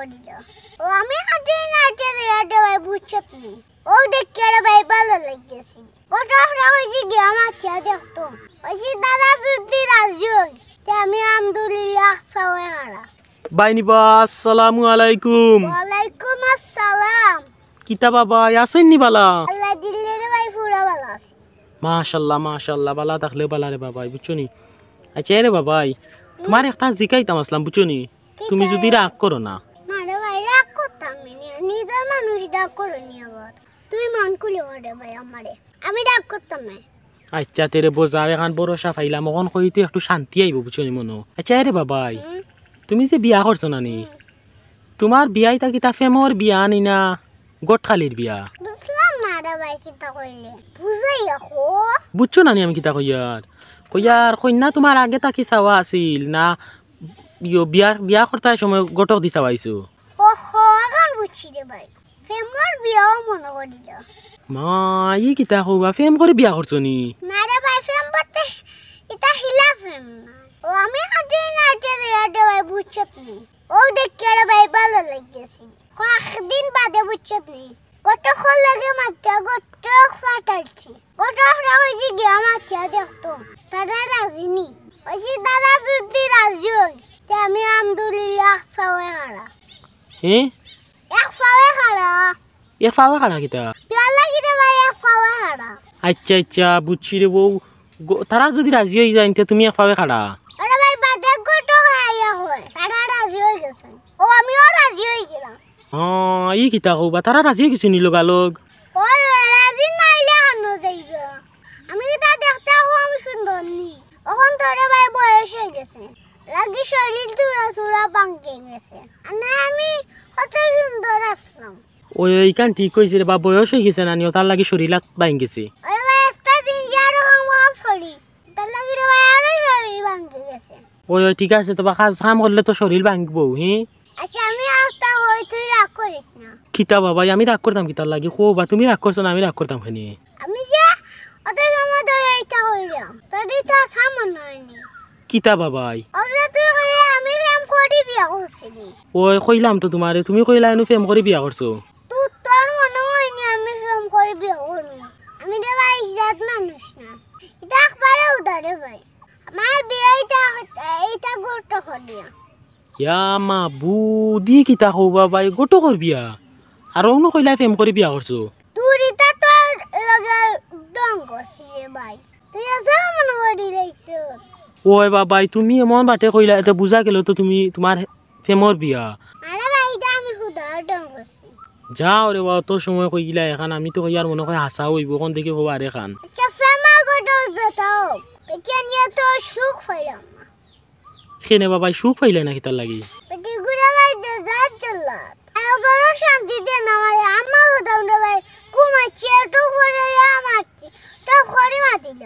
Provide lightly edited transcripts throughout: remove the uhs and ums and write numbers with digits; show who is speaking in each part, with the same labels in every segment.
Speaker 1: করিল ও আমি হাতে নাচে রে ভাই বুঝছত নি ও দেখে রে ভাই ভালো লাগতেছে কত আমরা হইছি কি আমার কে দেখতো ওই দাদা যদি রাজুল তে আমি আলহামদুলিল্লাহ সবাই হারা
Speaker 2: বাইনি বা আসসালামু আলাইকুম
Speaker 1: ওয়ালাইকুম আসসালাম
Speaker 2: কিতা বাবা আছেন নি বালা
Speaker 1: আল্লাহ দিলে রে ভাই পুরা ভালো আছে
Speaker 2: মাশাআল্লাহ বালা থাকলে বালা রে বাবাই বুঝছো নি আচ্ছা রে বাবাই তোমার একটা জিকাইতাম আসলাম বুঝছো নি তুমি যদি রাগ করো না
Speaker 1: না রে ভাই রাগ করতাম নি নিজের মানুষ রাগ করনি আবার তুই মন খুলে ওরে ভাই আমারে আমি রাগ করতাম না
Speaker 2: আচ্ছা তেরে বোঝা এখন ভরসা পাইলাম এখন কইতে একটু শান্তি আইব বুঝছো নি মনো আচ্ছা রে বাবাই তুমি যে বিয়া করছো না নি তোমার বিয়াই তা কিতা ফেমর বিয়া নি না গটখালির বিয়া
Speaker 1: বুঝলাম না রে ভাই কিতা কইলে বুঝাই আকো
Speaker 2: বুঝছো না নি আমি কিতা কইয়ার কন্যা তোমার আগে তাকি চাওয়া আছিল না বিয়া করতার সময় গটক দি চাওয়াইছো
Speaker 1: ওহো এখন বুঝছি রে ভাই ফেমর বিয়াও মনে করিল
Speaker 2: মা ই কিতা কইবা ফেম করে বিয়া করছো নি
Speaker 1: না রে ভাই ফেম বলতে এটা হিলা ফেম না ও আমি হাতে নাচে রে ভাই বুঝছত নি ও দেখে রে ভাই ভালো লাগতেছে কয়েকদিন বাদে বুঝছত নি কত খল লাগে মাত্রা কত ফাটাইছি কত আমরা হইছি কি আমার কে দেখতো দাদা রাজিনি ওই দাদা যদি রাজুল তে আমি আলহামদুলিল্লাহ সবাই হারা
Speaker 2: হ্যাঁ
Speaker 1: এক ফাওয়ে হারা
Speaker 2: এ ফাওয়া খানা কিতা
Speaker 1: বিয়া লাগি রে ভাই এক ফাওয়ে হারা
Speaker 2: আচ্ছা বুঝছি রে বউ তারা যদি রাজি হয়ে যায় তে তুমি এক ফাওয়া খাড়া
Speaker 1: আরে ভাই বাদে কত খাইয়া হয় তারা রাজি হয়ে গেছে ও আমিও রাজি হয়ে গেলাম
Speaker 2: ই কিতা কইবা তারা রাজি হয়ে গেছে নি লগালগ
Speaker 1: ও রাজি নাইলে হানো যাইব আমি তা দেখতে কম সুন্দর নি এখন তোরে ভাই বয়স হয়ে গেছে লাগি শরীর তুরা ভাঙে গেছে না আমি কত সুন্দর আসলাম
Speaker 2: ওই এইখান ঠিক কইছে রে বা বয়স হয়ে গেছে না নিও তার লাগি শরীরাত বাইন গেছে
Speaker 1: আরে ভাই একটা দিন যার আমার শরীর তার লাগি রে ভাই আরো শরীর ভাঙে গেছে
Speaker 2: ওই ঠিক আছে তো কাম করলে তো শরীর ভাঙবো হ্যাঁ
Speaker 1: আচ্ছা আমি আসতে হই তুই রাগ করিস না
Speaker 2: কিতা বাবাই আমি রাগ করতাম কিতার লাগি বা তুমি রাগ করছো না আমি রাগ করতাম খানি
Speaker 1: আমি যে ওদের সময় ধরে এইটা হইলাম তোর এটা সামন হয়নি
Speaker 2: কিতা বাবাই
Speaker 1: ওদের তুই হয়ে আমি প্রেম করি বিয়া করছিলি
Speaker 2: ওই কইলাম তো তোমারে তুমি কইলা এনু ফেম করে বিয়া করছো
Speaker 1: তুই তোর মনে হয়নি আমি প্রেম করি বিয়া করবো আমি রে ভাই ইজ্জত মানুষ না এটা একবারে উদারে ভাই আমার বিয়ে এইটা গুরুত্ব করিয়া
Speaker 2: ইয়া মা বুদি কিতা কইবা ভাই গোটো কর বিয়া আর অন্য কইলা ফেম করে বিয়া করছো
Speaker 1: তুই এটা তোর লগে ডং করছিস রে ভাই তুই আসা মনে করি লাইছ
Speaker 2: ওই বাবাই তুমি এমন বাটে কইলা এটা বুঝা গেল তো তুমি তোমার ফেমর বিয়া
Speaker 1: আরে ভাই এটা আমি খুদা ডং করছি
Speaker 2: যাও রে বা তো সময় কই গিলা এখন আমি তো কইয়ার মনে হয় হাসা হইব কোন দিকে হবা রে খান
Speaker 1: আচ্ছা ফেমা গটো যেতাও এটা নিয়ে তো সুখ হইলাম
Speaker 2: খেনে বাবাই সুখ পাইলে না কিতার লাগি
Speaker 1: বেটি গুড়া ভাই যে যার চল্লাত আগর শান্তি দে না ভাই আমার হদাম রে ভাই ঘুমাচ্ছি একটু করে আমাচ্ছি তো খড়ি মাতিল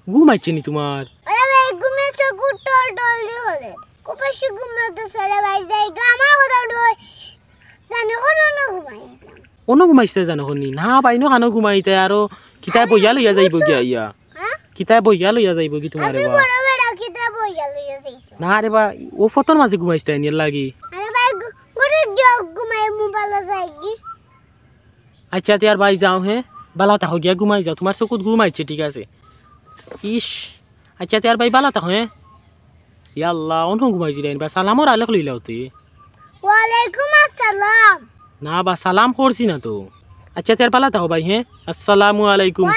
Speaker 2: ঘুমাইছে নি তোমার
Speaker 1: আরে ভাই ঘুমেছে গুটল ডলদি হলে কোপাশি ঘুমাতে সারা ভাই যাই আমার হদাম রে ভাই জানে কোনো না ঘুমাইতাম
Speaker 2: অন্য ঘুমাইছে জানো শুনি না বাইনো কানো ঘুমাইতে আর কিতায় বইয়া লইয়া যাইব গিয়া ইয়া
Speaker 1: হ্যাঁ
Speaker 2: কিতায় বইয়া লইয়া যাইব কি তোমারে
Speaker 1: আমি
Speaker 2: বা
Speaker 1: বড় বড় কিতা বইয়া লইয়া যাইতো
Speaker 2: না রে বা ও ফতর মাঝে ঘুমাইছে নির লাগি
Speaker 1: আরে ভাই গুড়ি দিও ঘুমাই মোবাইল যাই কি
Speaker 2: আচ্ছা তে আর ভাই যাও হে বালা তাহ গিয়া ঘুমাই যাও তোমার চকুত ঘুমাইছে ঠিক আছে ইস আচ্ছা তে আর ভাই বালা তাহ হে সি আল্লাহ অন্য ঘুমাইছি রে বা সালামর আলেখ লইলাও তে
Speaker 1: ওয়ালাইকুম আসসালাম
Speaker 2: না বা সালাম করছি না তো আচ্ছা তে আর বালা তাহ ভাই হে আসসালামু আলাইকুম